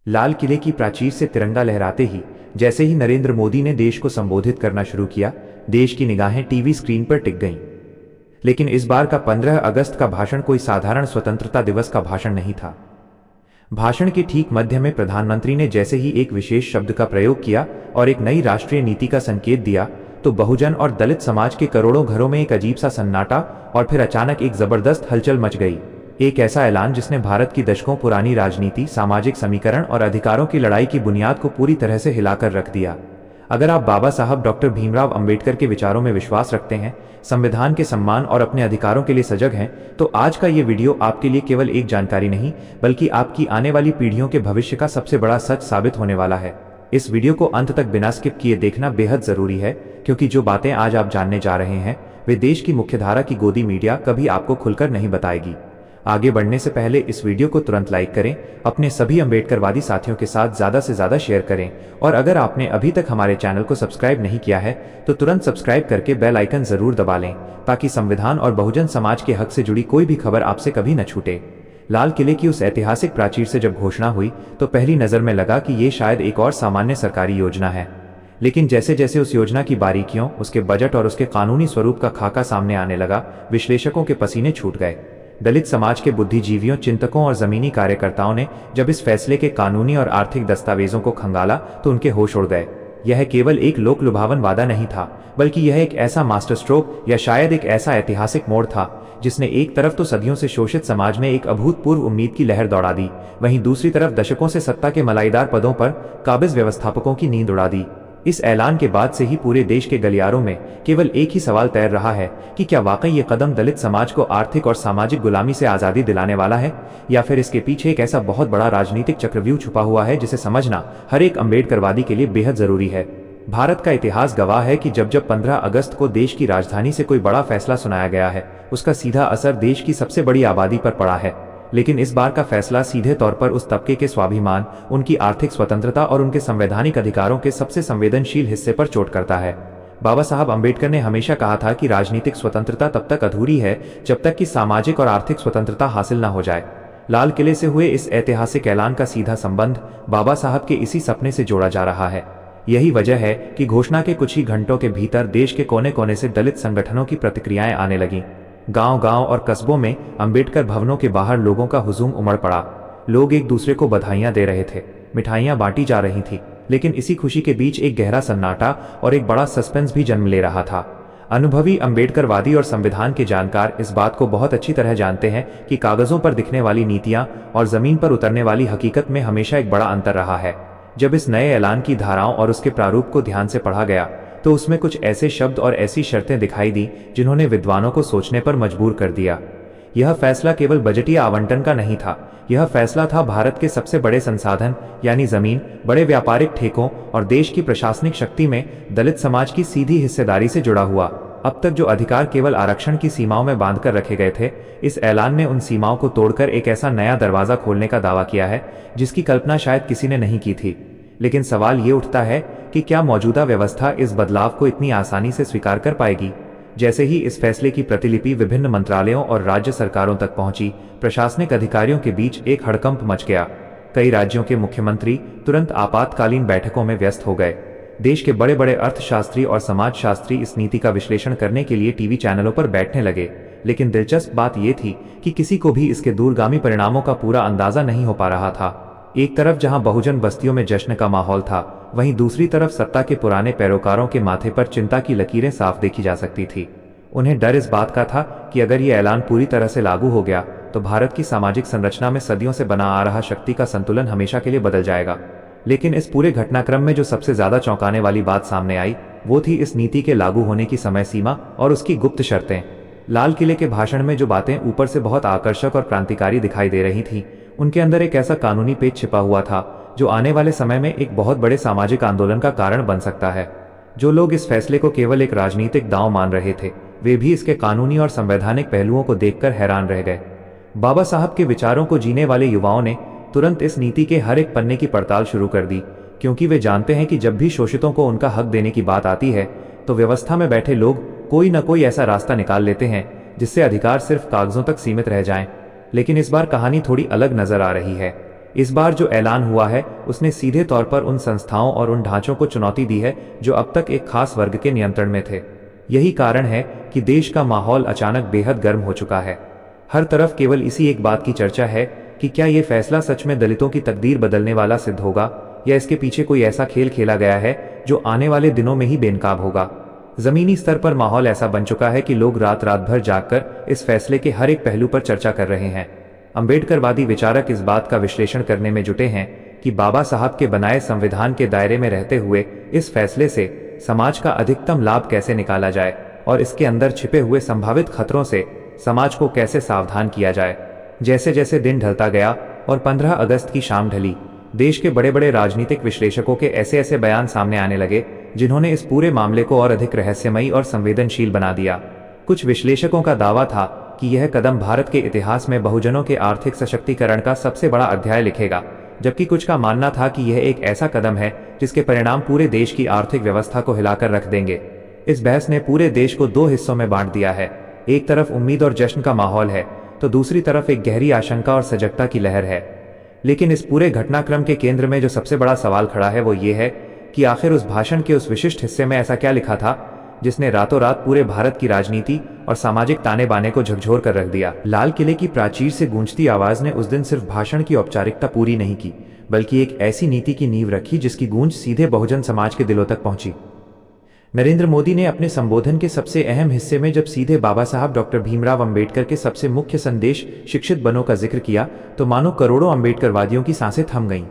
लाल किले की प्राचीर से तिरंगा लहराते ही जैसे ही नरेंद्र मोदी ने देश को संबोधित करना शुरू किया, देश की निगाहें टीवी स्क्रीन पर टिक गईं। लेकिन इस बार का 15 अगस्त का भाषण कोई साधारण स्वतंत्रता दिवस का भाषण नहीं था। भाषण के ठीक मध्य में प्रधानमंत्री ने जैसे ही एक विशेष शब्द का प्रयोग किया और एक नई राष्ट्रीय नीति का संकेत दिया, तो बहुजन और दलित समाज के करोड़ों घरों में एक अजीब सा सन्नाटा और फिर अचानक एक जबरदस्त हलचल मच गई। एक ऐसा ऐलान जिसने भारत की दशकों पुरानी राजनीति, सामाजिक समीकरण और अधिकारों की लड़ाई की बुनियाद को पूरी तरह से हिलाकर रख दिया। अगर आप बाबा साहब डॉक्टर भीमराव अंबेडकर के विचारों में विश्वास रखते हैं, संविधान के सम्मान और अपने अधिकारों के लिए सजग हैं, तो आज का ये वीडियो आपके लिए केवल एक जानकारी नहीं, बल्कि आपकी आने वाली पीढ़ियों के भविष्य का सबसे बड़ा सच साबित होने वाला है। इस वीडियो को अंत तक बिना स्किप किए देखना बेहद जरूरी है, क्योंकि जो बातें आज आप जानने जा रहे हैं वे देश की मुख्यधारा की गोदी मीडिया कभी आपको खुलकर नहीं बताएगी। आगे बढ़ने से पहले इस वीडियो को तुरंत लाइक करें, अपने सभी अम्बेडकरवादी साथियों के साथ ज़्यादा से ज़्यादा शेयर करें और अगर आपने अभी तक हमारे चैनल को सब्सक्राइब नहीं किया है तो तुरंत सब्सक्राइब करके बेल आइकन ज़रूर दबा लें, ताकि संविधान और बहुजन समाज के हक से जुड़ी कोई भी खबर आपसे कभी न छूटे। लाल किले की उस ऐतिहासिक प्राचीर से जब घोषणा हुई तो पहली नज़र में लगा कि ये शायद एक और सामान्य सरकारी योजना है। लेकिन जैसे जैसे उस योजना की बारीकियों, उसके बजट और उसके कानूनी स्वरूप का खाका सामने आने लगा, विश्लेषकों के पसीने छूट गए। दलित समाज के बुद्धिजीवियों, चिंतकों और जमीनी कार्यकर्ताओं ने जब इस फैसले के कानूनी और आर्थिक दस्तावेजों को खंगाला तो उनके होश उड़ गए। यह केवल एक लोक लुभावन वादा नहीं था, बल्कि यह एक ऐसा मास्टर स्ट्रोक या शायद एक ऐसा ऐतिहासिक मोड़ था जिसने एक तरफ तो सदियों से शोषित समाज में एक अभूतपूर्व उम्मीद की लहर दौड़ा दी, वहीं दूसरी तरफ दशकों से सत्ता के मलाईदार पदों पर काबिज व्यवस्थापकों की नींद उड़ा दी। इस ऐलान के बाद से ही पूरे देश के गलियारों में केवल एक ही सवाल तैर रहा है कि क्या वाकई ये कदम दलित समाज को आर्थिक और सामाजिक गुलामी से आज़ादी दिलाने वाला है, या फिर इसके पीछे एक ऐसा बहुत बड़ा राजनीतिक चक्रव्यूह छुपा हुआ है जिसे समझना हर एक अम्बेडकरवादी के लिए बेहद जरूरी है। भारत का इतिहास गवाह है कि जब 15 अगस्त को देश की राजधानी से कोई बड़ा फैसला सुनाया गया है, उसका सीधा असर देश की सबसे बड़ी आबादी पर पड़ा है। लेकिन इस बार का फैसला सीधे तौर पर उस तबके के स्वाभिमान, उनकी आर्थिक स्वतंत्रता और उनके संवैधानिक अधिकारों के सबसे संवेदनशील हिस्से पर चोट करता है। बाबा साहब अंबेडकर ने हमेशा कहा था कि राजनीतिक स्वतंत्रता तब तक अधूरी है जब तक कि सामाजिक और आर्थिक स्वतंत्रता हासिल न हो जाए। लाल किले से हुए इस ऐतिहासिक ऐलान का सीधा संबंध बाबा साहब के इसी सपने से जोड़ा जा रहा है। यही वजह है कि घोषणा के कुछ ही घंटों के भीतर देश के कोने कोने से दलित संगठनों की प्रतिक्रियाएं आने लगीं। गांव-गांव और कस्बों में अंबेडकर भवनों के बाहर लोगों का हुजूम उमड़ पड़ा। लोग एक दूसरे को बधाइयां दे रहे थे, मिठाइयां बांटी जा रही थी, लेकिन इसी खुशी के बीच एक गहरा सन्नाटा और एक बड़ा सस्पेंस भी जन्म ले रहा था। अनुभवी अंबेडकरवादी और संविधान के जानकार इस बात को बहुत अच्छी तरह जानते हैं कि कागजों पर दिखने वाली नीतियां और जमीन पर उतरने वाली हकीकत में हमेशा एक बड़ा अंतर रहा है। जब इस नए ऐलान की धाराओं और उसके प्रारूप को ध्यान से पढ़ा गया तो उसमें कुछ ऐसे शब्द और ऐसी शर्तें दिखाई दी जिन्होंने विद्वानों को सोचने पर मजबूर कर दिया। यह फैसला केवल बजटीय आवंटन का नहीं था, यह फैसला था भारत के सबसे बड़े संसाधन यानी जमीन, बड़े व्यापारिक ठेकों और देश की प्रशासनिक शक्ति में दलित समाज की सीधी हिस्सेदारी से जुड़ा हुआ। अब तक जो अधिकार केवल आरक्षण की सीमाओं में बांधकर रखे गए थे, इस ऐलान ने उन सीमाओं को तोड़कर एक ऐसा नया दरवाजा खोलने का दावा किया है जिसकी कल्पना शायद किसी ने नहीं की थी। लेकिन सवाल ये उठता है कि क्या मौजूदा व्यवस्था इस बदलाव को इतनी आसानी से स्वीकार कर पाएगी? जैसे ही इस फैसले की प्रतिलिपि विभिन्न मंत्रालयों और राज्य सरकारों तक पहुंची, प्रशासनिक अधिकारियों के बीच एक हड़कंप मच गया। कई राज्यों के मुख्यमंत्री तुरंत आपातकालीन बैठकों में व्यस्त हो गए। देश के बड़े बड़े अर्थशास्त्री और समाजशास्त्री इस नीति का विश्लेषण करने के लिए टीवी चैनलों पर बैठने लगे। लेकिन दिलचस्प बात यह थी कि किसी को भी इसके दूरगामी परिणामों का पूरा अंदाजा नहीं हो पा रहा था। एक तरफ जहां बहुजन बस्तियों में जश्न का माहौल था, वहीं दूसरी तरफ सत्ता के पुराने पैरोकारों के माथे पर चिंता की लकीरें साफ देखी जा सकती थी। उन्हें डर इस बात का था कि अगर ये ऐलान पूरी तरह से लागू हो गया तो भारत की सामाजिक संरचना में सदियों से बना आ रहा शक्ति का संतुलन हमेशा के लिए बदल जाएगा। लेकिन इस पूरे घटनाक्रम में जो सबसे ज्यादा चौंकाने वाली बात सामने आई, वो थी इस नीति के लागू होने की समय सीमा और उसकी गुप्त शर्तें। लाल किले के भाषण में जो बातें ऊपर से बहुत आकर्षक और क्रांतिकारी दिखाई दे रही थी, उनके अंदर एक ऐसा कानूनी पेच छिपा हुआ था जो आने वाले समय में एक बहुत बड़े सामाजिक आंदोलन का कारण बन सकता है। जो लोग इस फैसले को केवल एक राजनीतिक दांव मान रहे थे, वे भी इसके कानूनी और संवैधानिक पहलुओं को देखकर हैरान रह गए। बाबा साहब के विचारों को जीने वाले युवाओं ने तुरंत इस नीति के हर एक पन्ने की पड़ताल शुरू कर दी, क्योंकि वे जानते हैं कि जब भी शोषितों को उनका हक देने की बात आती है तो व्यवस्था में बैठे लोग कोई न कोई ऐसा रास्ता निकाल लेते हैं जिससे अधिकार सिर्फ कागजों तक सीमित रह जाएं। लेकिन इस बार कहानी थोड़ी अलग नजर आ रही है। इस बार जो ऐलान हुआ है उसने सीधे तौर पर उन संस्थाओं और उन ढांचों को चुनौती दी है जो अब तक एक खास वर्ग के नियंत्रण में थे। यही कारण है कि देश का माहौल अचानक बेहद गर्म हो चुका है। हर तरफ केवल इसी एक बात की चर्चा है कि क्या ये फैसला सच में दलितों की तकदीर बदलने वाला सिद्ध होगा या इसके पीछे कोई ऐसा खेल खेला गया है जो आने वाले दिनों में ही बेनकाब होगा। जमीनी स्तर पर माहौल ऐसा बन चुका है कि लोग रात रात भर जागकर इस फैसले के हर एक पहलू पर चर्चा कर रहे हैं। अम्बेडकरवादी विचारक इस बात का विश्लेषण करने में जुटे हैं कि बाबा साहब के बनाए संविधान के दायरे में रहते हुए इस फैसले से समाज का अधिकतम लाभ कैसे निकाला जाए और इसके अंदर छिपे हुए संभावित खतरों से समाज को कैसे सावधान किया जाए। जैसे जैसे दिन ढलता गया और 15 अगस्त की शाम ढली, देश के बड़े बड़े राजनीतिक विश्लेषकों के ऐसे ऐसे बयान सामने आने लगे जिन्होंने इस पूरे मामले को और अधिक रहस्यमयी और संवेदनशील बना दिया। कुछ विश्लेषकों का दावा था कि यह कदम भारत के इतिहास में बहुजनों के आर्थिक सशक्तिकरण का सबसे बड़ा अध्याय लिखेगा, जबकि कुछ का मानना था कि यह एक ऐसा कदम है जिसके परिणाम पूरे देश की आर्थिक व्यवस्था को हिलाकर रख देंगे। इस बहस ने पूरे देश को दो हिस्सों में बांट दिया है। एक तरफ उम्मीद और जश्न का माहौल है तो दूसरी तरफ एक गहरी आशंका और सजगता की लहर है। लेकिन इस पूरे घटनाक्रम के केंद्र में जो सबसे बड़ा सवाल खड़ा है वो ये है कि आखिर उस भाषण के उस विशिष्ट हिस्से में ऐसा क्या लिखा था जिसने रातों रात पूरे भारत की राजनीति और सामाजिक ताने बाने को झकझोर कर रख दिया। लाल किले की प्राचीर से गूंजती आवाज ने उस दिन सिर्फ भाषण की औपचारिकता पूरी नहीं की, बल्कि एक ऐसी नीति की नींव रखी जिसकी गूंज सीधे बहुजन समाज के दिलों तक पहुंची। नरेंद्र मोदी ने अपने संबोधन के सबसे अहम हिस्से में जब सीधे बाबा साहब डॉक्टर भीमराव अंबेडकर के सबसे मुख्य संदेश शिक्षित बनो का जिक्र किया तो मानो करोड़ों अंबेडकरवादियों की सांसें थम गईं।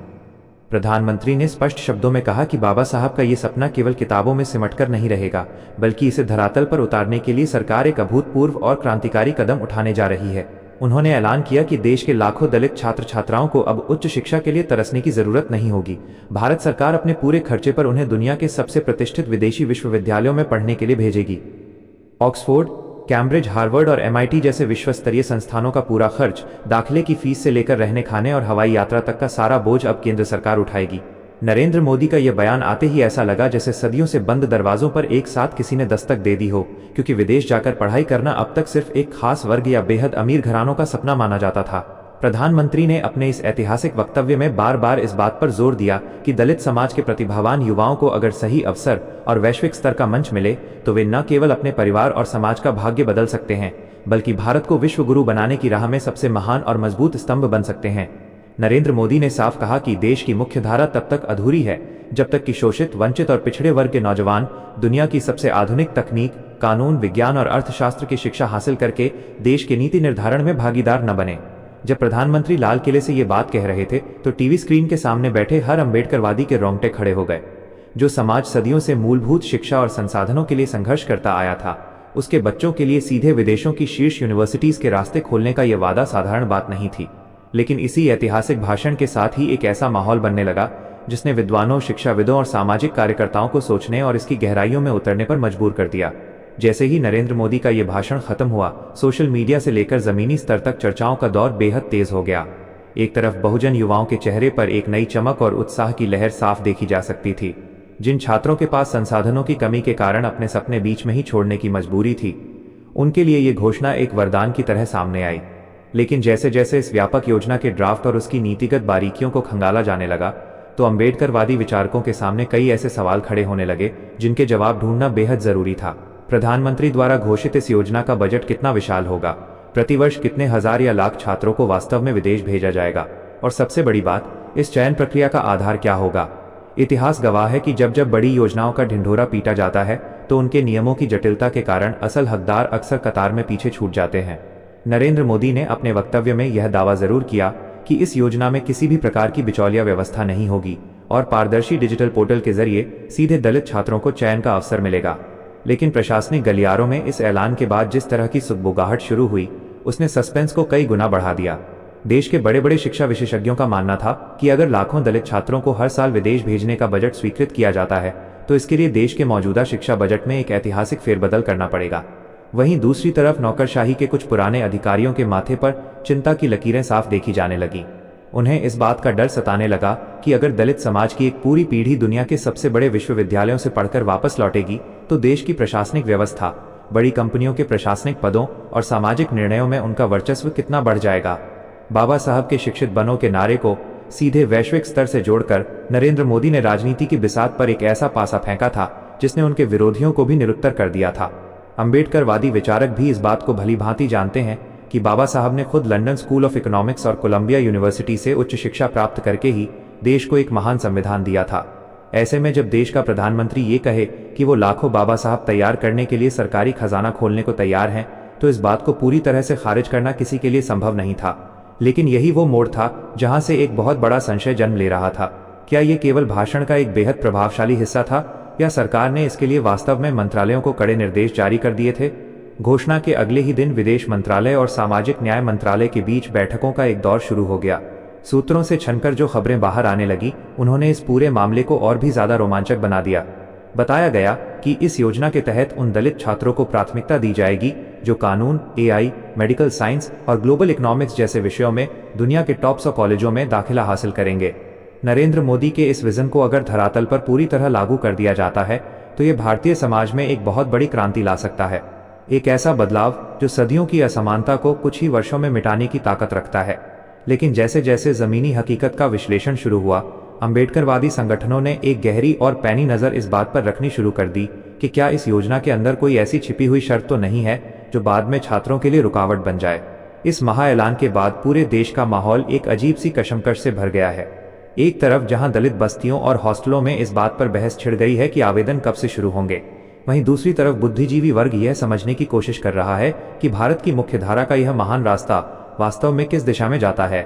प्रधानमंत्री ने स्पष्ट शब्दों में कहा कि बाबा साहब का ये सपना केवल किताबों में सिमटकर नहीं रहेगा, बल्कि इसे धरातल पर उतारने के लिए सरकार एक अभूतपूर्व और क्रांतिकारी कदम उठाने जा रही है। उन्होंने ऐलान किया कि देश के लाखों दलित छात्र छात्राओं को अब उच्च शिक्षा के लिए तरसने की जरूरत नहीं होगी। भारत सरकार अपने पूरे खर्चे पर उन्हें दुनिया के सबसे प्रतिष्ठित विदेशी विश्वविद्यालयों में पढ़ने के लिए भेजेगी। ऑक्सफोर्ड, कैम्ब्रिज, हार्वर्ड और MIT जैसे विश्व स्तरीय संस्थानों का पूरा खर्च, दाखिले की फीस से लेकर रहने खाने और हवाई यात्रा तक का सारा बोझ अब केंद्र सरकार उठाएगी। नरेंद्र मोदी का यह बयान आते ही ऐसा लगा जैसे सदियों से बंद दरवाजों पर एक साथ किसी ने दस्तक दे दी हो, क्योंकि विदेश जाकर पढ़ाई करना अब तक सिर्फ एक खास वर्ग या बेहद अमीर घरानों का सपना माना जाता था। प्रधानमंत्री ने अपने इस ऐतिहासिक वक्तव्य में बार बार इस बात पर जोर दिया कि दलित समाज के प्रतिभावान युवाओं को अगर सही अवसर और वैश्विक स्तर का मंच मिले तो वे न केवल अपने परिवार और समाज का भाग्य बदल सकते हैं, बल्कि भारत को विश्व गुरु बनाने की राह में सबसे महान और मजबूत स्तंभ बन सकते हैं। नरेंद्र मोदी ने साफ कहा कि देश की मुख्य धारा तब तक अधूरी है जब तक कि शोषित, वंचित और पिछड़े वर्ग के नौजवान दुनिया की सबसे आधुनिक तकनीक, कानून, विज्ञान और अर्थशास्त्र की शिक्षा हासिल करके देश के नीति निर्धारण में भागीदार न बने। जब प्रधानमंत्री लाल किले से ये बात कह रहे थे तो टीवी स्क्रीन के सामने बैठे हर अम्बेडकरवादी के रोंगटे खड़े हो गए। जो समाज सदियों से मूलभूत शिक्षा और संसाधनों के लिए संघर्ष करता आया था, उसके बच्चों के लिए सीधे विदेशों की शीर्ष यूनिवर्सिटीज के रास्ते खोलने का यह वादा साधारण बात नहीं थी। लेकिन इसी ऐतिहासिक भाषण के साथ ही एक ऐसा माहौल बनने लगा जिसने विद्वानों, शिक्षाविदों और सामाजिक कार्यकर्ताओं को सोचने और इसकी गहराइयों में उतरने पर मजबूर कर दिया। जैसे ही नरेंद्र मोदी का ये भाषण खत्म हुआ, सोशल मीडिया से लेकर जमीनी स्तर तक चर्चाओं का दौर बेहद तेज हो गया। एक तरफ बहुजन युवाओं के चेहरे पर एक नई चमक और उत्साह की लहर साफ देखी जा सकती थी। जिन छात्रों के पास संसाधनों की कमी के कारण अपने सपने बीच में ही छोड़ने की मजबूरी थी, उनके लिए ये घोषणा एक वरदान की तरह सामने आई। लेकिन जैसे जैसे इस व्यापक योजना के ड्राफ्ट और उसकी नीतिगत बारीकियों को खंगाला जाने लगा तो अम्बेडकरवादी विचारकों के सामने कई ऐसे सवाल खड़े होने लगे जिनके जवाब ढूंढना बेहद जरूरी था। प्रधानमंत्री द्वारा घोषित इस योजना का बजट कितना विशाल होगा? प्रतिवर्ष कितने हजार या लाख छात्रों को वास्तव में विदेश भेजा जाएगा? और सबसे बड़ी बात, इस चयन प्रक्रिया का आधार क्या होगा? इतिहास गवाह है कि जब जब बड़ी योजनाओं का ढिंढोरा पीटा जाता है तो उनके नियमों की जटिलता के कारण असल हकदार अक्सर कतार में पीछे छूट जाते हैं। नरेंद्र मोदी ने अपने वक्तव्य में यह दावा जरूर किया कि इस योजना में किसी भी प्रकार की बिचौलिया व्यवस्था नहीं होगी और पारदर्शी डिजिटल पोर्टल के जरिए सीधे दलित छात्रों को चयन का अवसर मिलेगा। लेकिन प्रशासनिक गलियारों में इस ऐलान के बाद जिस तरह की सुगबुगाहट शुरू हुई, उसने सस्पेंस को कई गुना बढ़ा दिया। देश के बड़े बड़े शिक्षा विशेषज्ञों का मानना था कि अगर लाखों दलित छात्रों को हर साल विदेश भेजने का बजट स्वीकृत किया जाता है तो इसके लिए देश के मौजूदा शिक्षा बजट में एक ऐतिहासिक फेरबदल करना पड़ेगा। वहीं दूसरी तरफ नौकरशाही के कुछ पुराने अधिकारियों के माथे पर चिंता की लकीरें साफ देखी जाने लगीं। उन्हें इस बात का डर सताने लगा कि अगर दलित समाज की एक पूरी पीढ़ी दुनिया के सबसे बड़े विश्वविद्यालयों से पढ़कर वापस लौटेगी तो देश की प्रशासनिक व्यवस्था, बड़ी कंपनियों के प्रशासनिक पदों और सामाजिक निर्णयों में उनका वर्चस्व कितना बढ़ जाएगा। बाबा साहब के शिक्षित बनो के नारे को सीधे वैश्विक स्तर से जोड़कर नरेंद्र मोदी ने राजनीति की बिसात पर एक ऐसा पासा फेंका था जिसने उनके विरोधियों को भी निरुत्तर कर दिया था। अम्बेडकरवादी विचारक भी इस बात को भली भांति जानते हैं कि बाबा साहब ने खुद लंदन स्कूल ऑफ इकोनॉमिक्स और कोलंबिया यूनिवर्सिटी से उच्च शिक्षा प्राप्त करके ही देश को एक महान संविधान दिया था। ऐसे में जब देश का प्रधानमंत्री ये कहे कि वो लाखों बाबा साहब तैयार करने के लिए सरकारी खजाना खोलने को तैयार हैं, तो इस बात को पूरी तरह से खारिज करना किसी के लिए संभव नहीं था। लेकिन यही वो मोड़ था जहां से एक बहुत बड़ा संशय जन्म ले रहा था। क्या ये केवल भाषण का एक बेहद प्रभावशाली हिस्सा था या सरकार ने इसके लिए वास्तव में मंत्रालयों को कड़े निर्देश जारी कर दिए थे? घोषणा के अगले ही दिन विदेश मंत्रालय और सामाजिक न्याय मंत्रालय के बीच बैठकों का एक दौर शुरू हो गया। सूत्रों से छनकर जो खबरें बाहर आने लगी, उन्होंने इस पूरे मामले को और भी ज्यादा रोमांचक बना दिया। बताया गया कि इस योजना के तहत उन दलित छात्रों को प्राथमिकता दी जाएगी जो कानून, एआई, मेडिकल साइंस और ग्लोबल इकोनॉमिक्स जैसे विषयों में दुनिया के टॉप 100 कॉलेजों में दाखिला हासिल करेंगे। नरेंद्र मोदी के इस विजन को अगर धरातल पर पूरी तरह लागू कर दिया जाता है तो ये भारतीय समाज में एक बहुत बड़ी क्रांति ला सकता है। एक ऐसा बदलाव जो सदियों की असमानता को कुछ ही वर्षों में मिटाने की ताकत रखता है। लेकिन जैसे जैसे जमीनी हकीकत का विश्लेषण शुरू हुआ, अम्बेडकरवादी संगठनों ने एक गहरी और पैनी नज़र इस बात पर रखनी शुरू कर दी कि क्या इस योजना के अंदर कोई ऐसी छिपी हुई शर्त तो नहीं है जो बाद में छात्रों के लिए रुकावट बन जाए। इस महाऐलान के बाद पूरे देश का माहौल एक अजीब सी कशमकश से भर गया है। एक तरफ जहां दलित बस्तियों और हॉस्टलों में इस बात पर बहस छिड़ गई है कि आवेदन कब से शुरू होंगे, वहीं दूसरी तरफ बुद्धिजीवी वर्ग यह समझने की कोशिश कर रहा है कि भारत की मुख्यधारा का यह महान रास्ता वास्तव में किस दिशा में जाता है।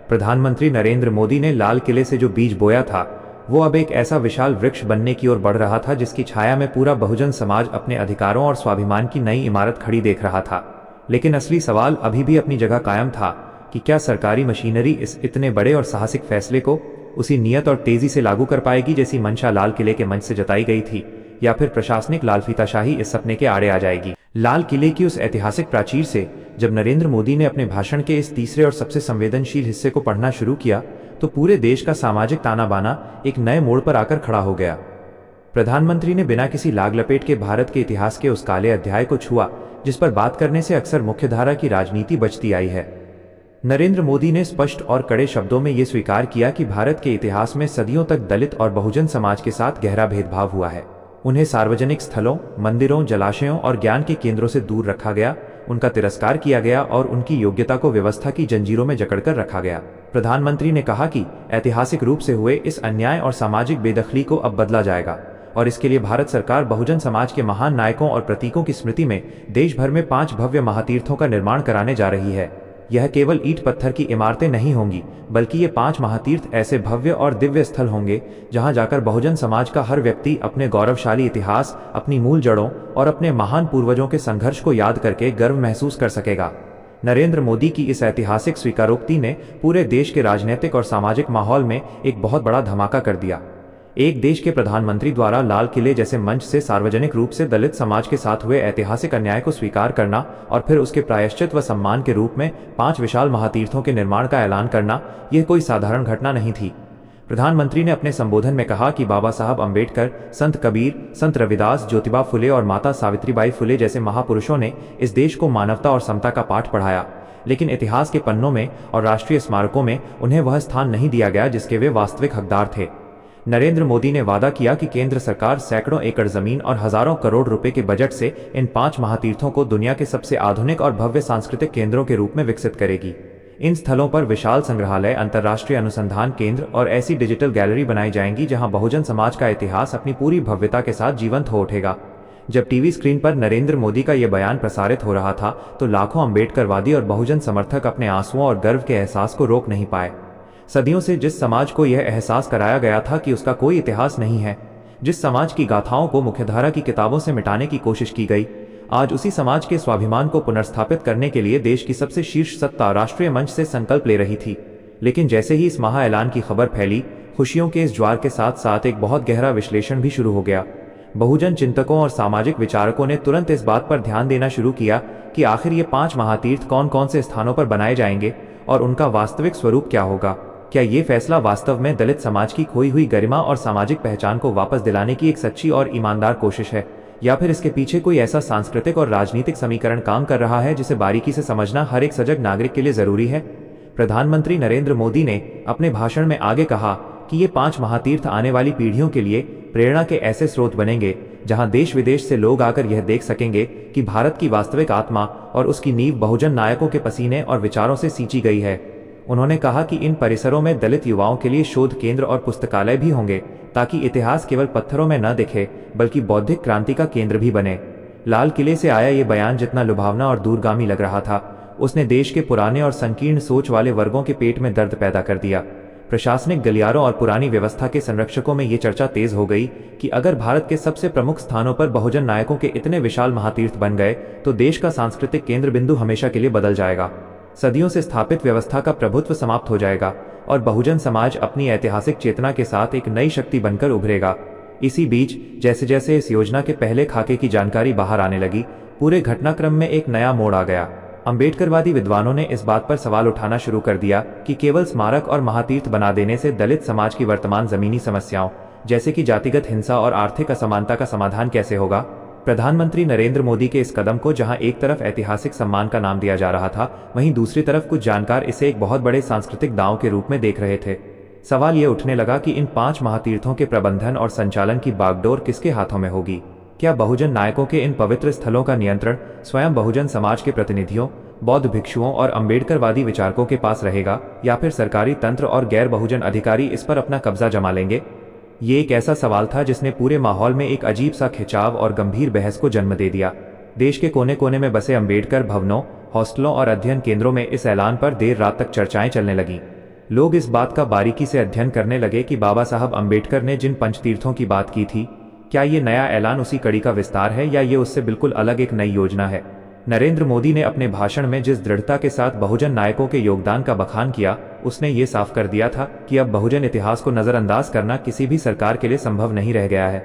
प्रधानमंत्री नरेंद्र मोदी ने लाल किले से जो बीज बोया था, वो अब एक ऐसा विशाल वृक्ष बनने की ओर बढ़ रहा था जिसकी छाया में पूरा बहुजन समाज अपने अधिकारों और स्वाभिमान की नई इमारत खड़ी देख रहा था। लेकिन असली सवाल अभी भी अपनी जगह कायम था कि क्या सरकारी मशीनरी इस इतने बड़े और साहसिक फैसले को उसी नियत और तेजी से लागू कर पाएगी जैसी मंशा लाल किले के मंच से जताई गई थी, या फिर प्रशासनिक लालफीताशाही इस सपने के आड़े आ जाएगी। लाल किले की उस ऐतिहासिक प्राचीर से जब नरेंद्र मोदी ने अपने भाषण के इस तीसरे और सबसे संवेदनशील हिस्से को पढ़ना शुरू किया तो पूरे देश का सामाजिक ताना बाना एक नए मोड़ पर आकर खड़ा हो गया। प्रधानमंत्री ने बिना किसी लाग लपेट के भारत के इतिहास के उस काले अध्याय को छुआ जिस पर बात करने से अक्सर मुख्यधारा की राजनीति बचती आई है। नरेंद्र मोदी ने स्पष्ट और कड़े शब्दों में ये स्वीकार किया कि भारत के इतिहास में सदियों तक दलित और बहुजन समाज के साथ गहरा भेदभाव हुआ है। उन्हें सार्वजनिक स्थलों, मंदिरों, जलाशयों और ज्ञान के केंद्रों से दूर रखा गया, उनका तिरस्कार किया गया और उनकी योग्यता को व्यवस्था की जंजीरों में जकड़कर रखा गया। प्रधानमंत्री ने कहा कि ऐतिहासिक रूप से हुए इस अन्याय और सामाजिक बेदखली को अब बदला जाएगा और इसके लिए भारत सरकार बहुजन समाज के महान नायकों और प्रतीकों की स्मृति में देश भर में 5 भव्य महातीर्थों का निर्माण कराने जा रही है। यह केवल ईंट पत्थर की इमारतें नहीं होंगी, बल्कि ये 5 महातीर्थ ऐसे भव्य और दिव्य स्थल होंगे जहां जाकर बहुजन समाज का हर व्यक्ति अपने गौरवशाली इतिहास, अपनी मूल जड़ों और अपने महान पूर्वजों के संघर्ष को याद करके गर्व महसूस कर सकेगा। नरेंद्र मोदी की इस ऐतिहासिक स्वीकारोक्ति ने पूरे देश के राजनीतिक और सामाजिक माहौल में एक बहुत बड़ा धमाका कर दिया। एक देश के प्रधानमंत्री द्वारा लाल किले जैसे मंच से सार्वजनिक रूप से दलित समाज के साथ हुए ऐतिहासिक अन्याय को स्वीकार करना और फिर उसके प्रायश्चित व सम्मान के रूप में 5 विशाल महातीर्थों के निर्माण का ऐलान करना, यह कोई साधारण घटना नहीं थी। प्रधानमंत्री ने अपने संबोधन में कहा कि बाबा साहब अम्बेडकर, संत कबीर, संत रविदास, ज्योतिबा फुले और माता सावित्रीबाई फुले जैसे महापुरुषों ने इस देश को मानवता और समता का पाठ पढ़ाया, लेकिन इतिहास के पन्नों में और राष्ट्रीय स्मारकों में उन्हें वह स्थान नहीं दिया गया जिसके वे वास्तविक हकदार थे। नरेंद्र मोदी ने वादा किया कि केंद्र सरकार सैकड़ों एकड़ जमीन और हजारों करोड़ रुपए के बजट से इन 5 महातीर्थों को दुनिया के सबसे आधुनिक और भव्य सांस्कृतिक केंद्रों के रूप में विकसित करेगी। इन स्थलों पर विशाल संग्रहालय, अंतर्राष्ट्रीय अनुसंधान केंद्र और ऐसी डिजिटल गैलरी बनाई जाएंगी जहां बहुजन समाज का इतिहास अपनी पूरी भव्यता के साथ जीवंत हो उठेगा। जब टीवी स्क्रीन पर नरेंद्र मोदी का यह बयान प्रसारित हो रहा था तो लाखों अम्बेडकरवादी और बहुजन समर्थक अपने आंसुओं और गर्व के एहसास को रोक नहीं पाए। सदियों से जिस समाज को यह एहसास कराया गया था कि उसका कोई इतिहास नहीं है, जिस समाज की गाथाओं को मुख्यधारा की किताबों से मिटाने की कोशिश की गई, आज उसी समाज के स्वाभिमान को पुनर्स्थापित करने के लिए देश की सबसे शीर्ष सत्ता राष्ट्रीय मंच से संकल्प ले रही थी। लेकिन जैसे ही इस महाऐलान की खबर फैली, खुशियों के इस ज्वार के साथ साथ एक बहुत गहरा विश्लेषण भी शुरू हो गया। बहुजन चिंतकों और सामाजिक विचारकों ने तुरंत इस बात पर ध्यान देना शुरू किया कि आखिर ये 5 महातीर्थ कौन कौन से स्थानों पर बनाए जाएंगे और उनका वास्तविक स्वरूप क्या होगा। क्या ये फैसला वास्तव में दलित समाज की खोई हुई गरिमा और सामाजिक पहचान को वापस दिलाने की एक सच्ची और ईमानदार कोशिश है, या फिर इसके पीछे कोई ऐसा सांस्कृतिक और राजनीतिक समीकरण काम कर रहा है जिसे बारीकी से समझना हर एक सजग नागरिक के लिए जरूरी है। प्रधानमंत्री नरेंद्र मोदी ने अपने भाषण में आगे कहा कि ये 5 महातीर्थ आने वाली पीढ़ियों के लिए प्रेरणा के ऐसे स्रोत बनेंगे जहां देश विदेश से लोग आकर यह देख सकेंगे कि भारत की वास्तविक आत्मा और उसकी नींव बहुजन नायकों के पसीने और विचारों से सींची गई है। उन्होंने कहा कि इन परिसरों में दलित युवाओं के लिए शोध केंद्र और पुस्तकालय भी होंगे ताकि इतिहास केवल पत्थरों में न दिखे बल्कि बौद्धिक क्रांति का केंद्र भी बने। लाल किले से आया ये बयान जितना लुभावना और दूरगामी लग रहा था, उसने देश के पुराने और संकीर्ण सोच वाले वर्गों के पेट में दर्द पैदा कर दिया। प्रशासनिक गलियारों और पुरानी व्यवस्था के संरक्षकों में ये चर्चा तेज हो गई कि अगर भारत के सबसे प्रमुख स्थानों पर बहुजन नायकों के इतने विशाल महातीर्थ बन गए तो देश का सांस्कृतिक केंद्र बिंदु हमेशा के लिए बदल जाएगा। सदियों से स्थापित व्यवस्था का प्रभुत्व समाप्त हो जाएगा और बहुजन समाज अपनी ऐतिहासिक चेतना के साथ एक नई शक्ति बनकर उभरेगा। इसी बीच जैसे जैसे इस योजना के पहले खाके की जानकारी बाहर आने लगी, पूरे घटनाक्रम में एक नया मोड़ आ गया। अम्बेडकरवादी विद्वानों ने इस बात पर सवाल उठाना शुरू कर दिया कि केवल स्मारक और महातीर्थ बना देने से दलित समाज की वर्तमान जमीनी समस्याओं जैसे कि जातिगत हिंसा और आर्थिक असमानता का समाधान कैसे होगा। प्रधानमंत्री नरेंद्र मोदी के इस कदम को जहां एक तरफ ऐतिहासिक सम्मान का नाम दिया जा रहा था, वहीं दूसरी तरफ कुछ जानकार इसे एक बहुत बड़े सांस्कृतिक दांव के रूप में देख रहे थे। सवाल ये उठने लगा कि इन 5 महातीर्थों के प्रबंधन और संचालन की बागडोर किसके हाथों में होगी। क्या बहुजन नायकों के इन पवित्र स्थलों का नियंत्रण स्वयं बहुजन समाज के प्रतिनिधियों, बौद्ध भिक्षुओं और अम्बेडकरवादी विचारकों के पास रहेगा, या फिर सरकारी तंत्र और गैर बहुजन अधिकारी इस पर अपना कब्जा जमा लेंगे? ये एक ऐसा सवाल था जिसने पूरे माहौल में एक अजीब सा खिंचाव और गंभीर बहस को जन्म दे दिया। देश के कोने कोने में बसे अम्बेडकर भवनों, हॉस्टलों और अध्ययन केंद्रों में इस ऐलान पर देर रात तक चर्चाएं चलने लगीं। लोग इस बात का बारीकी से अध्ययन करने लगे कि बाबा साहब अम्बेडकर ने जिन पंचतीर्थों की बात की थी, क्या ये नया ऐलान उसी कड़ी का विस्तार है या ये उससे बिल्कुल अलग एक नई योजना है। नरेंद्र मोदी ने अपने भाषण में जिस दृढ़ता के साथ बहुजन नायकों के योगदान का बखान किया, उसने ये साफ कर दिया था कि अब बहुजन इतिहास को नजरअंदाज करना किसी भी सरकार के लिए संभव नहीं रह गया है।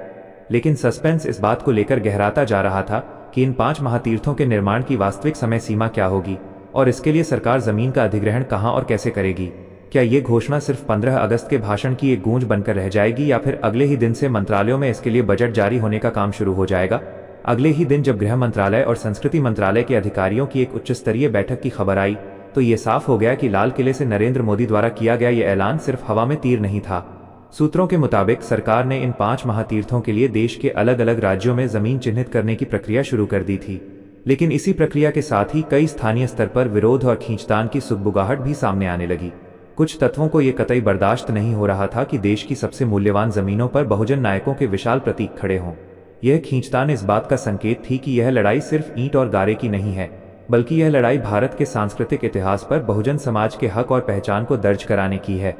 लेकिन सस्पेंस इस बात को लेकर गहराता जा रहा था कि इन 5 महातीर्थों के निर्माण की वास्तविक समय सीमा क्या होगी और इसके लिए सरकार जमीन का अधिग्रहण कहां और कैसे करेगी। क्या ये घोषणा सिर्फ 15 अगस्त के भाषण की एक गूंज बनकर रह जाएगी या फिर अगले ही दिन से मंत्रालयों में इसके लिए बजट जारी होने का काम शुरू हो जाएगा? अगले ही दिन जब गृह मंत्रालय और संस्कृति मंत्रालय के अधिकारियों की एक उच्च स्तरीय बैठक की खबर आई, तो ये साफ हो गया कि लाल किले से नरेंद्र मोदी द्वारा किया गया ये ऐलान सिर्फ हवा में तीर नहीं था। सूत्रों के मुताबिक सरकार ने इन 5 महातीर्थों के लिए देश के अलग अलग राज्यों में जमीन चिन्हित करने की प्रक्रिया शुरू कर दी थी। लेकिन इसी प्रक्रिया के साथ ही कई स्थानीय स्तर पर विरोध और खींचतान की सुगबुगाहट भी सामने आने लगी। कुछ तत्वों को ये कतई बर्दाश्त नहीं हो रहा था कि देश की सबसे मूल्यवान जमीनों पर बहुजन नायकों के विशाल प्रतीक खड़े हों। यह खींचतान इस बात का संकेत थी कि यह लड़ाई सिर्फ ईंट और गारे की नहीं है, बल्कि यह लड़ाई भारत के सांस्कृतिक इतिहास पर बहुजन समाज के हक और पहचान को दर्ज कराने की है।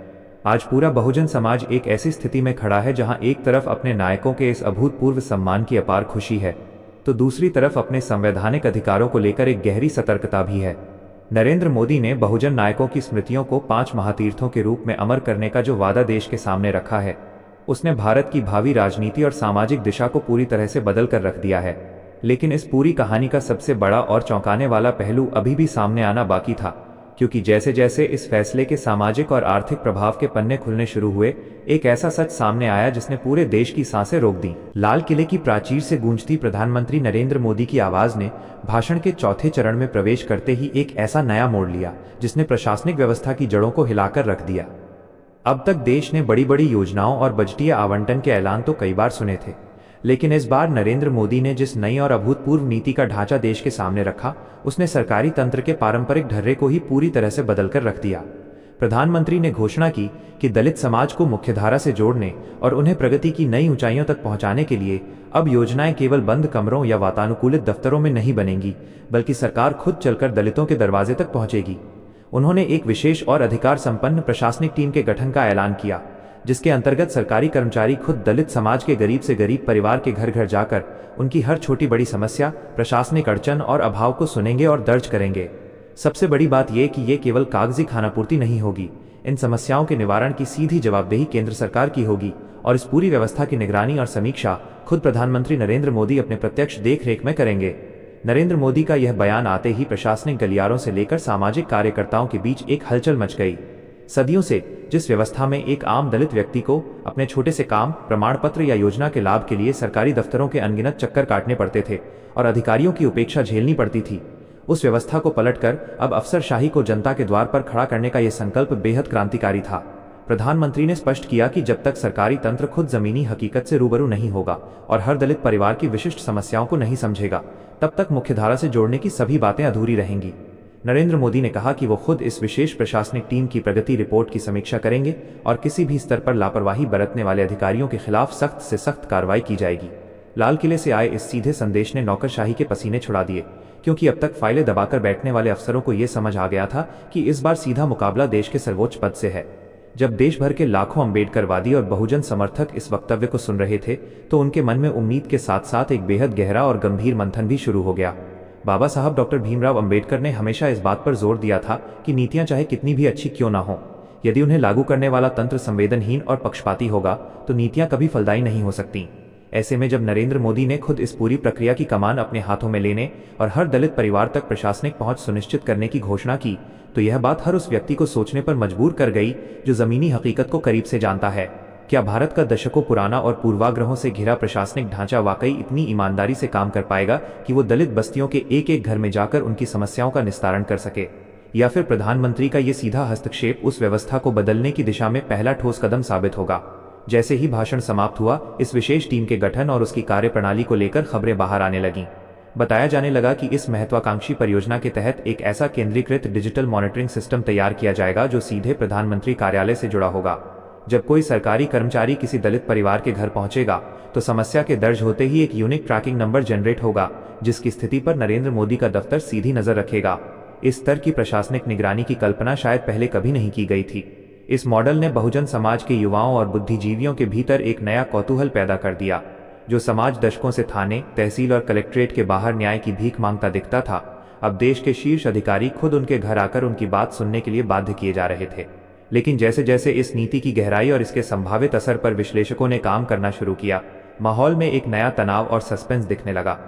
आज पूरा बहुजन समाज एक ऐसी स्थिति में खड़ा है जहां एक तरफ अपने नायकों के इस अभूतपूर्व सम्मान की अपार खुशी है, तो दूसरी तरफ अपने संवैधानिक अधिकारों को लेकर एक गहरी सतर्कता भी है। नरेंद्र मोदी ने बहुजन नायकों की स्मृतियों को 5 महातीर्थों के रूप में अमर करने का जो वादा देश के सामने रखा है, उसने भारत की भावी राजनीति और सामाजिक दिशा को पूरी तरह से बदल कर रख दिया है। लेकिन इस पूरी कहानी का सबसे बड़ा और चौंकाने वाला पहलू अभी भी सामने आना बाकी था, क्योंकि जैसे जैसे इस फैसले के सामाजिक और आर्थिक प्रभाव के पन्ने खुलने शुरू हुए, एक ऐसा सच सामने आया जिसने पूरे देश की सांसें रोक दी। लाल किले की प्राचीर से गूंजती प्रधानमंत्री नरेंद्र मोदी की आवाज ने भाषण के चौथे चरण में प्रवेश करते ही एक ऐसा नया मोड़ लिया जिसने प्रशासनिक व्यवस्था की जड़ों को हिलाकर रख दिया। अब तक देश ने बड़ी बड़ी योजनाओं और बजटीय आवंटन के ऐलान तो कई बार सुने थे, लेकिन इस बार नरेंद्र मोदी ने जिस नई और अभूतपूर्व नीति का ढांचा देश के सामने रखा, उसने सरकारी तंत्र के पारंपरिक ढर्रे को ही पूरी तरह से बदलकर रख दिया। प्रधानमंत्री ने घोषणा की कि दलित समाज को मुख्यधारा से जोड़ने और उन्हें प्रगति की नई ऊंचाइयों तक पहुंचाने के लिए अब योजनाएं केवल बंद कमरों या वातानुकूलित दफ्तरों में नहीं बनेंगी, बल्कि सरकार खुद चलकर दलितों के दरवाजे तक पहुंचेगी। उन्होंने एक विशेष और अधिकार संपन्न प्रशासनिक टीम के गठन का ऐलान किया, जिसके अंतर्गत सरकारी कर्मचारी खुद दलित समाज के गरीब से गरीब परिवार के घर घर जाकर उनकी हर छोटी बड़ी समस्या, प्रशासनिक अड़चन और अभाव को सुनेंगे और दर्ज करेंगे। सबसे बड़ी बात यह कि ये केवल कागजी खानापूर्ति नहीं होगी, इन समस्याओं के निवारण की सीधी जवाबदेही केंद्र सरकार की होगी और इस पूरी व्यवस्था की निगरानी और समीक्षा खुद प्रधानमंत्री नरेंद्र मोदी अपने प्रत्यक्ष देखरेख में करेंगे। नरेंद्र मोदी का यह बयान आते ही प्रशासनिक गलियारों से लेकर सामाजिक कार्यकर्ताओं के बीच एक हलचल मच गई। सदियों से जिस व्यवस्था में एक आम दलित व्यक्ति को अपने छोटे से काम, प्रमाण पत्र या योजना के लाभ के लिए सरकारी दफ्तरों के अनगिनत चक्कर काटने पड़ते थे और अधिकारियों की उपेक्षा झेलनी पड़ती थी, उस व्यवस्था को पलटकर अब अफसरशाही को जनता के द्वार पर खड़ा करने का यह संकल्प बेहद क्रांतिकारी था। प्रधानमंत्री ने स्पष्ट किया कि जब तक सरकारी तंत्र खुद जमीनी हकीकत से रूबरू नहीं होगा और हर दलित परिवार की विशिष्ट समस्याओं को नहीं समझेगा, तब तक मुख्यधारा से जोड़ने की सभी बातें अधूरी रहेंगी। नरेंद्र मोदी ने कहा कि वो खुद इस विशेष प्रशासनिक टीम की प्रगति रिपोर्ट की समीक्षा करेंगे और किसी भी स्तर पर लापरवाही बरतने वाले अधिकारियों के खिलाफ सख्त से सख्त कार्रवाई की जाएगी। लाल किले से आए इस सीधे संदेश ने नौकरशाही के पसीने छुड़ा दिए, क्योंकि अब तक फाइलें दबाकर बैठने वाले अफसरों को ये समझ आ गया था कि इस बार सीधा मुकाबला देश के सर्वोच्च पद से है। जब देश भर के लाखों अम्बेडकरवादी और बहुजन समर्थक इस वक्तव्य को सुन रहे थे, तो उनके मन में उम्मीद के साथ साथ एक बेहद गहरा और गंभीर मंथन भी शुरू हो गया। बाबा साहब डॉक्टर भीमराव अंबेडकर ने हमेशा इस बात पर जोर दिया था कि नीतियां चाहे कितनी भी अच्छी क्यों ना हो, यदि उन्हें लागू करने वाला तंत्र संवेदनहीन और पक्षपाती होगा तो नीतियां कभी फलदायी नहीं हो सकती। ऐसे में जब नरेंद्र मोदी ने खुद इस पूरी प्रक्रिया की कमान अपने हाथों में लेने और हर दलित परिवार तक प्रशासनिक पहुंच सुनिश्चित करने की घोषणा की, तो यह बात हर उस व्यक्ति को सोचने पर मजबूर कर गई जो जमीनी हकीकत को करीब से जानता है। क्या भारत का दशकों पुराना और पूर्वाग्रहों से घिरा प्रशासनिक ढांचा वाकई इतनी ईमानदारी से काम कर पाएगा कि वो दलित बस्तियों के एक एक घर में जाकर उनकी समस्याओं का निस्तारण कर सके? या फिर प्रधानमंत्री का ये सीधा हस्तक्षेप उस व्यवस्था को बदलने की दिशा में पहला ठोस कदम साबित होगा? जैसे ही भाषण समाप्त हुआ, इस विशेष टीम के गठन और उसकी कार्यप्रणाली को लेकर खबरें बाहर आने लगीं। बताया जाने लगा कि इस महत्वाकांक्षी परियोजना के तहत एक ऐसा केंद्रीकृत डिजिटल मॉनिटरिंग सिस्टम तैयार किया जाएगा जो सीधे प्रधानमंत्री कार्यालय से जुड़ा होगा। जब कोई सरकारी कर्मचारी किसी दलित परिवार के घर पहुंचेगा, तो समस्या के दर्ज होते ही एक यूनिक ट्रैकिंग नंबर जनरेट होगा, जिसकी स्थिति पर नरेंद्र मोदी का दफ्तर सीधी नजर रखेगा। इस स्तर की प्रशासनिक निगरानी की कल्पना शायद पहले कभी नहीं की गई थी। इस मॉडल ने बहुजन समाज के युवाओं और बुद्धिजीवियों के भीतर एक नया कौतूहल पैदा कर दिया। जो समाज दशकों से थाने, तहसील और कलेक्ट्रेट के बाहर न्याय की भीख मांगता दिखता था, अब देश के शीर्ष अधिकारी खुद उनके घर आकर उनकी बात सुनने के लिए बाध्य किए जा रहे थे। लेकिन जैसे जैसे इस नीति की गहराई और इसके संभावित असर पर विश्लेषकों ने काम करना शुरू किया, माहौल में एक नया तनाव और सस्पेंस दिखने लगा।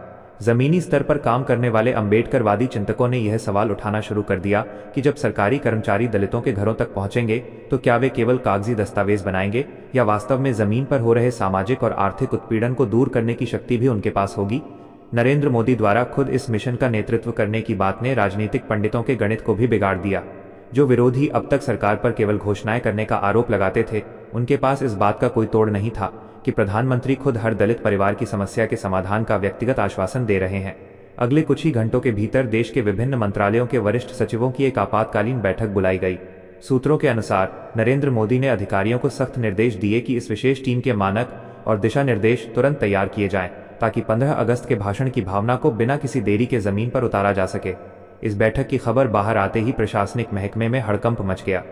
जमीनी स्तर पर काम करने वाले अम्बेडकरवादी चिंतकों ने यह सवाल उठाना शुरू कर दिया कि जब सरकारी कर्मचारी दलितों के घरों तक पहुंचेंगे, तो क्या वे केवल कागजी दस्तावेज बनाएंगे या वास्तव में जमीन पर हो रहे सामाजिक और आर्थिक उत्पीड़न को दूर करने की शक्ति भी उनके पास होगी? नरेंद्र मोदी द्वारा खुद इस मिशन का नेतृत्व करने की बात ने राजनीतिक पंडितों के गणित को भी बिगाड़ दिया। जो विरोधी अब तक सरकार पर केवल घोषणाएं करने का आरोप लगाते थे, उनके पास इस बात का कोई तोड़ नहीं था कि प्रधानमंत्री खुद हर दलित परिवार की समस्या के समाधान का व्यक्तिगत आश्वासन दे रहे हैं। अगले कुछ ही घंटों के भीतर देश के विभिन्न मंत्रालयों के वरिष्ठ सचिवों की एक आपातकालीन बैठक बुलाई गई। सूत्रों के अनुसार नरेंद्र मोदी ने अधिकारियों को सख्त निर्देश दिए कि इस विशेष टीम के मानक और दिशा निर्देश तुरंत तैयार किए जाएं, ताकि 15 अगस्त के भाषण की भावना को बिना किसी देरी के जमीन पर उतारा जा सके। इस बैठक की खबर बाहर आते ही प्रशासनिक महकमे में हड़कंप मच गया।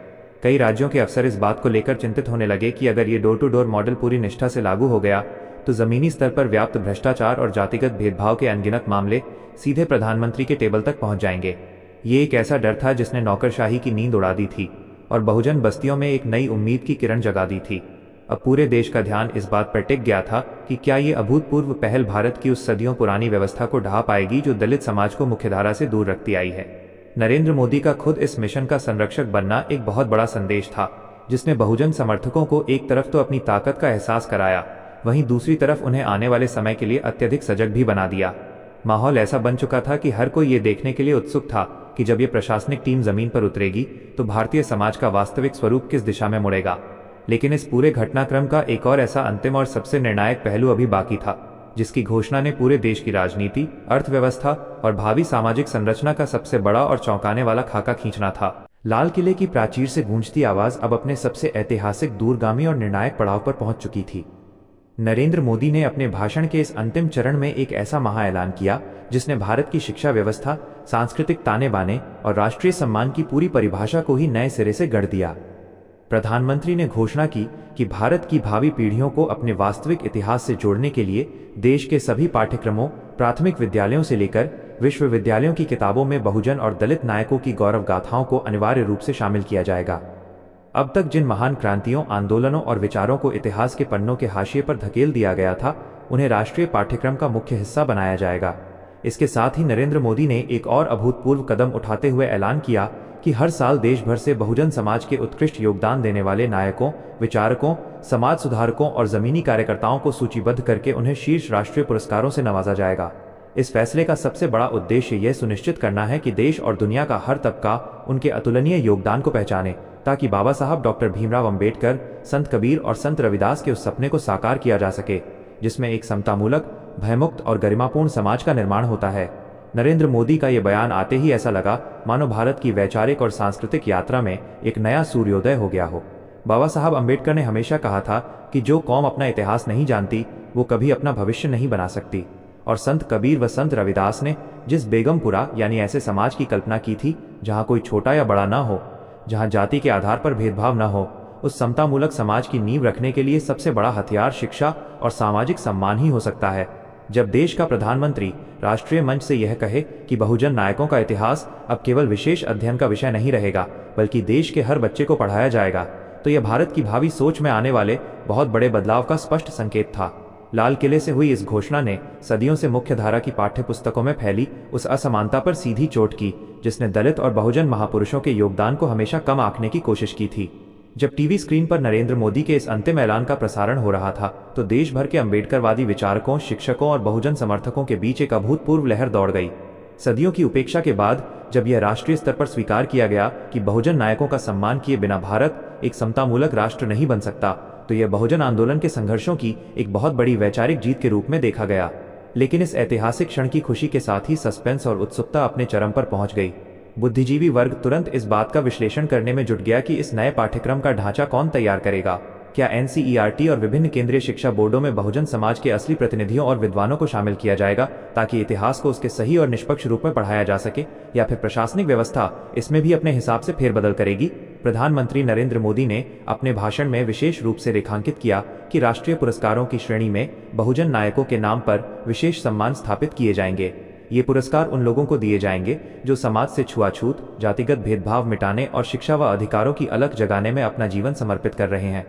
कई राज्यों के अफसर इस बात को लेकर चिंतित होने लगे कि अगर ये डोर टू डोर मॉडल पूरी निष्ठा से लागू हो गया, तो जमीनी स्तर पर व्याप्त भ्रष्टाचार और जातिगत भेदभाव के अनगिनत मामले सीधे प्रधानमंत्री के टेबल तक पहुंच जाएंगे। ये एक ऐसा डर था जिसने नौकरशाही की नींद उड़ा दी थी और बहुजन बस्तियों में एक नई उम्मीद की किरण जगा दी थी। अब पूरे देश का ध्यान इस बात पर टिक गया था कि क्या ये अभूतपूर्व पहल भारत की उस सदियों पुरानी व्यवस्था को ढहा पाएगी जो दलित समाज को मुख्यधारा से दूर रखती आई है। नरेंद्र मोदी का खुद इस मिशन का संरक्षक बनना एक बहुत बड़ा संदेश था, जिसने बहुजन समर्थकों को एक तरफ तो अपनी ताकत का एहसास कराया, वहीं दूसरी तरफ उन्हें आने वाले समय के लिए अत्यधिक सजग भी बना दिया। माहौल ऐसा बन चुका था कि हर कोई ये देखने के लिए उत्सुक था कि जब ये प्रशासनिक टीम जमीन पर उतरेगी तो भारतीय समाज का वास्तविक स्वरूप किस दिशा में मुड़ेगा। लेकिन इस पूरे घटनाक्रम का एक और ऐसा अंतिम और सबसे निर्णायक पहलू अभी बाकी था, जिसकी घोषणा ने पूरे देश की राजनीति, अर्थव्यवस्था और भावी सामाजिक संरचना का सबसे बड़ा और चौंकाने वाला खाका खींचना था। लाल किले की प्राचीर से गूंजती आवाज अब अपने सबसे ऐतिहासिक, दूरगामी और निर्णायक पड़ाव पर पहुंच चुकी थी। नरेंद्र मोदी ने अपने भाषण के इस अंतिम चरण में एक ऐसा महाऐलान किया जिसने भारत की शिक्षा व्यवस्था, सांस्कृतिक ताने बाने और राष्ट्रीय सम्मान की पूरी परिभाषा को ही नए सिरे से गढ़ दिया। प्रधानमंत्री ने घोषणा की कि भारत की भावी पीढ़ियों को अपने वास्तविक इतिहास से जोड़ने के लिए देश के सभी पाठ्यक्रमों, प्राथमिक विद्यालयों से लेकर विश्वविद्यालयों की किताबों में बहुजन और दलित नायकों की गौरव गाथाओं को अनिवार्य रूप से शामिल किया जाएगा। अब तक जिन महान क्रांतियों, आंदोलनों और विचारों को इतिहास के पन्नों के हाशिए पर धकेल दिया गया था, उन्हें राष्ट्रीय पाठ्यक्रम का मुख्य हिस्सा बनाया जाएगा। इसके साथ ही नरेंद्र मोदी ने एक और अभूतपूर्व कदम उठाते हुए ऐलान किया कि हर साल देश भर से बहुजन समाज के उत्कृष्ट योगदान देने वाले नायकों, विचारकों, समाज सुधारकों और जमीनी कार्यकर्ताओं को सूचीबद्ध करके उन्हें शीर्ष राष्ट्रीय पुरस्कारों से नवाजा जाएगा। इस फैसले का सबसे बड़ा उद्देश्य यह सुनिश्चित करना है कि देश और दुनिया का हर तबका उनके अतुलनीय योगदान को पहचाने, ताकि बाबा साहब डॉक्टर भीमराव अंबेडकर, संत कबीर और संत रविदास के उस सपने को साकार किया जा सके जिसमें एक समतामूलक, भयमुक्त और गरिमापूर्ण समाज का निर्माण होता है। नरेंद्र मोदी का यह बयान आते ही ऐसा लगा मानो भारत की वैचारिक और सांस्कृतिक यात्रा में एक नया सूर्योदय हो गया हो। बाबा साहब अंबेडकर ने हमेशा कहा था कि जो कौम अपना इतिहास नहीं जानती वो कभी अपना भविष्य नहीं बना सकती, और संत कबीर व संत रविदास ने जिस बेगमपुरा यानी ऐसे समाज की कल्पना की थी जहाँ कोई छोटा या बड़ा ना हो, जहाँ जाति के आधार पर भेदभाव न हो, उस समतामूलक समाज की नींव रखने के लिए सबसे बड़ा हथियार शिक्षा और सामाजिक सम्मान ही हो सकता है। जब देश का प्रधानमंत्री राष्ट्रीय मंच से यह कहे कि बहुजन नायकों का इतिहास अब केवल विशेष अध्ययन का विषय नहीं रहेगा बल्कि देश के हर बच्चे को पढ़ाया जाएगा, तो यह भारत की भावी सोच में आने वाले बहुत बड़े बदलाव का स्पष्ट संकेत था। लाल किले से हुई इस घोषणा ने सदियों से मुख्य धारा की पाठ्य पुस्तकों में फैली उस असमानता पर सीधी चोट की जिसने दलित और बहुजन महापुरुषों के योगदान को हमेशा कम आंकने की कोशिश की थी। जब टीवी स्क्रीन पर नरेंद्र मोदी के इस अंतिम ऐलान का प्रसारण हो रहा था तो देश भर के अंबेडकरवादी विचारकों, शिक्षकों और बहुजन समर्थकों के बीच एक अभूतपूर्व लहर दौड़ गई। सदियों की उपेक्षा के बाद जब यह राष्ट्रीय स्तर पर स्वीकार किया गया कि बहुजन नायकों का सम्मान किए बिना भारत एक समतामूलक राष्ट्र नहीं बन सकता, तो यह बहुजन आंदोलन के संघर्षों की एक बहुत बड़ी वैचारिक जीत के रूप में देखा गया। लेकिन इस ऐतिहासिक क्षण की खुशी के साथ ही सस्पेंस और उत्सुकता अपने चरम पर पहुंच गई। बुद्धिजीवी वर्ग तुरंत इस बात का विश्लेषण करने में जुट गया कि इस नए पाठ्यक्रम का ढांचा कौन तैयार करेगा। क्या एनसीईआरटी और विभिन्न केंद्रीय शिक्षा बोर्डों में बहुजन समाज के असली प्रतिनिधियों और विद्वानों को शामिल किया जाएगा ताकि इतिहास को उसके सही और निष्पक्ष रूप में पढ़ाया जा सके, या फिर प्रशासनिक व्यवस्था इसमें भी अपने हिसाब से फेरबदल करेगी। प्रधानमंत्री नरेंद्र मोदी ने अपने भाषण में विशेष रूप से रेखांकित किया कि राष्ट्रीय पुरस्कारों की श्रेणी में बहुजन नायकों के नाम पर विशेष सम्मान स्थापित किए जाएंगे। ये पुरस्कार उन लोगों को दिए जाएंगे जो समाज से छुआछूत, जातिगत भेदभाव मिटाने और शिक्षा व अधिकारों की अलग जगाने में अपना जीवन समर्पित कर रहे हैं।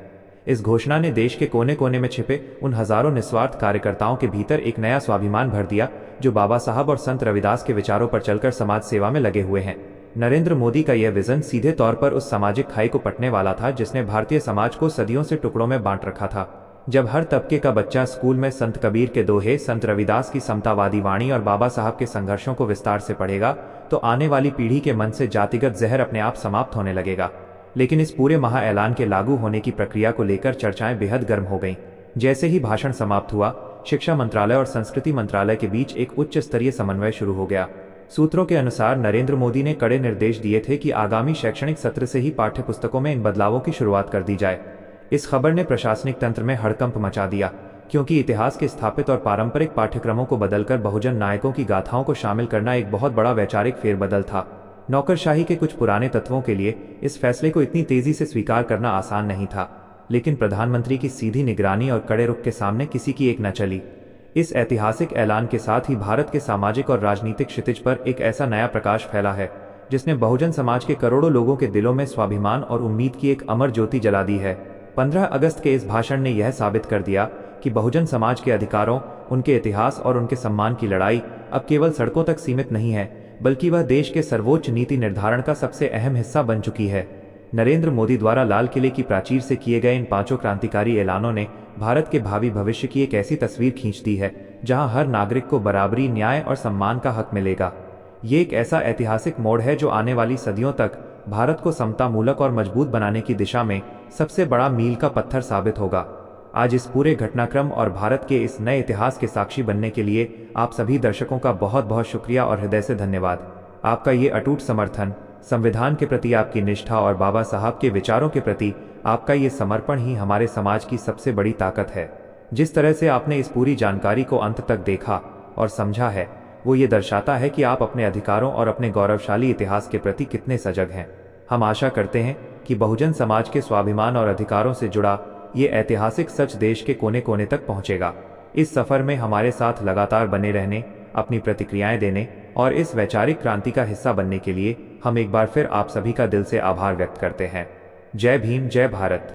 इस घोषणा ने देश के कोने कोने में छिपे उन हजारों निस्वार्थ कार्यकर्ताओं के भीतर एक नया स्वाभिमान भर दिया जो बाबा साहब और संत रविदास के विचारों पर चलकर समाज सेवा में लगे हुए हैं। नरेंद्र मोदी का यह विजन सीधे तौर पर उस सामाजिक खाई को पटने वाला था जिसने भारतीय समाज को सदियों से टुकड़ों में बांट रखा था। जब हर तबके का बच्चा स्कूल में संत कबीर के दोहे, संत रविदास की समतावादी वाणी और बाबा साहब के संघर्षों को विस्तार से पढ़ेगा तो आने वाली पीढ़ी के मन से जातिगत जहर अपने आप समाप्त होने लगेगा। लेकिन इस पूरे महा ऐलान के लागू होने की प्रक्रिया को लेकर चर्चाएं बेहद गर्म हो गईं। जैसे ही भाषण समाप्त हुआ, शिक्षा मंत्रालय और संस्कृति मंत्रालय के बीच एक उच्च स्तरीय समन्वय शुरू हो गया। सूत्रों के अनुसार नरेंद्र मोदी ने कड़े निर्देश दिए थे कि आगामी शैक्षणिक सत्र से ही पाठ्य पुस्तकों में इन बदलावों की शुरुआत कर दी जाए। इस खबर ने प्रशासनिक तंत्र में हड़कंप मचा दिया, क्योंकि इतिहास के स्थापित और पारंपरिक पाठ्यक्रमों को बदलकर बहुजन नायकों की गाथाओं को शामिल करना एक बहुत बड़ा वैचारिक फेरबदल था। नौकरशाही के कुछ पुराने तत्वों के लिए इस फैसले को इतनी तेजी से स्वीकार करना आसान नहीं था, लेकिन प्रधानमंत्री की सीधी निगरानी और कड़े रुख के सामने किसी की एक न चली। इस ऐतिहासिक ऐलान के साथ ही भारत के सामाजिक और राजनीतिक क्षितिज पर एक ऐसा नया प्रकाश फैला है जिसने बहुजन समाज के करोड़ों लोगों के दिलों में स्वाभिमान और उम्मीद की एक अमर ज्योति जला दी है। 15 अगस्त के इस भाषण ने यह साबित कर दिया कि बहुजन समाज के अधिकारों, उनके इतिहास और उनके सम्मान की लड़ाई अब केवल सड़कों तक सीमित नहीं है, बल्कि वह देश के सर्वोच्च नीति निर्धारण का सबसे अहम हिस्सा बन चुकी है। नरेंद्र मोदी द्वारा लाल किले की प्राचीर से किए गए इन 5 क्रांतिकारी ऐलानों ने भारत के भावी भविष्य की एक ऐसी तस्वीर खींच दी है जहां हर नागरिक को बराबरी, न्याय और सम्मान का हक मिलेगा। ये एक ऐसा ऐतिहासिक मोड़ है जो आने वाली सदियों तक भारत को समतामूलक और मजबूत बनाने की दिशा में सबसे बड़ा मील का पत्थर साबित होगा। आज इस पूरे घटनाक्रम और भारत के इस नए इतिहास के साक्षी बनने के लिए आप सभी दर्शकों का बहुत बहुत शुक्रिया और हृदय से धन्यवाद। आपका ये अटूट समर्थन, संविधान के प्रति आपकी निष्ठा और बाबा साहब के विचारों के प्रति आपका ये समर्पण ही हमारे समाज की सबसे बड़ी ताकत है। जिस तरह से आपने इस पूरी जानकारी को अंत तक देखा और समझा है, वो ये दर्शाता है कि आप अपने अधिकारों और अपने गौरवशाली इतिहास के प्रति कितने सजग हैं। हम आशा करते हैं कि बहुजन समाज के स्वाभिमान और अधिकारों से जुड़ा ये ऐतिहासिक सच देश के कोने कोने तक पहुंचेगा। इस सफर में हमारे साथ लगातार बने रहने, अपनी प्रतिक्रियाएं देने और इस वैचारिक क्रांति का हिस्सा बनने के लिए हम एक बार फिर आप सभी का दिल से आभार व्यक्त करते हैं। जय भीम, जय भारत।